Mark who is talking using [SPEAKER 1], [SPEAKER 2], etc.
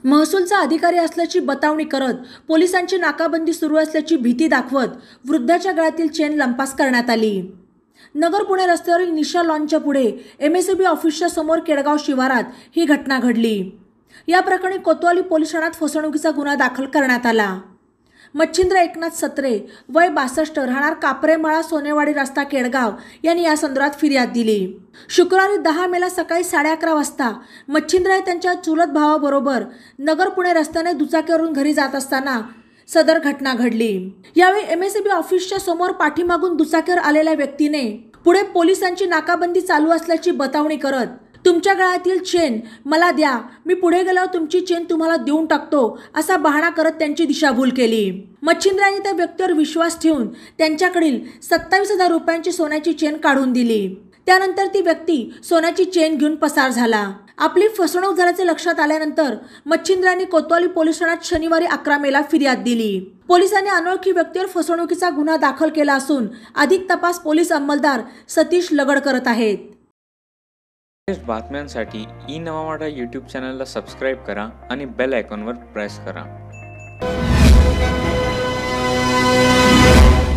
[SPEAKER 1] महसूलचा अधिकारी असल्याची बतावणी करत पोलिसांची नाकाबंदी सुरू असल्याची भीती दाखवत वृद्धाच्या गळ्यातील चेन लंपास करण्यात आली। नगर पुणे रस्त्यावरील निशा लॉनच्या पुढे MSEB ऑफिसच्या समोर केडगाव शिवारात ही घटना घडली। या प्रकरणी कोतवाली पोलीस ठाण्यात फसवणुकीचा गुन्हा दाखल करण्यात आला। मच्छिंद्र एकनाथ सत्रे वय 62 राहणार कापरेमाळा सोनेवाडी रस्ता केडगाव यांनी या संदर्भात फिर्याद दिली। शुक्रवारी 10 मेला सकाळी 11:30 वाजता मच्छिंद्र त्यांच्या चुलत भावाबरोबर नगर पुणे रस्त्याने दुचाकीवरून घरी जात असताना सदर घटना घडली। यावेळी MSEB ऑफिसच्या समोर पाठीमागून दुचाकीवर आलेल्या व्यक्तीने पुढे पोलिसांची नाकाबंदी चालू असल्याची बतावणी करत तुमच्या गळ्यातील चेन मला द्या, मी पुढे गेल्यावर तुमची चेन तुम्हाला देऊन टाकतो असा बहाणा करत त्यांची दिशाभूल केली। मच्छिंद्र यांनी त्या व्यक्तीवर विश्वास ठेवून त्यांच्याकडील 27,000 रुपयांची सोन्याची चेन काढून दिली। त्यानंतर ती व्यक्ती सोन्याची चेन घेऊन पसार झाला। आपली फसवणूक झाल्याचे लक्षात आल्यानंतर मच्छिंद्र यांनी कोतवाली पोलीस ठाण्यात शनिवारी 11 मेला फिर्याद दिली। पोलिसांनी अनोळखी व्यक्तीवर फसवणुकीचा गुन्हा दाखल केला असून अधिक तपास पोलीस अंमलदार सतीश लगड करत आहेत।
[SPEAKER 2] बातम्यांसाठी ई नवा मराठा यूट्यूब चॅनलला सबस्क्राईब करा आणि बेल आयकॉनवर प्रेस करा।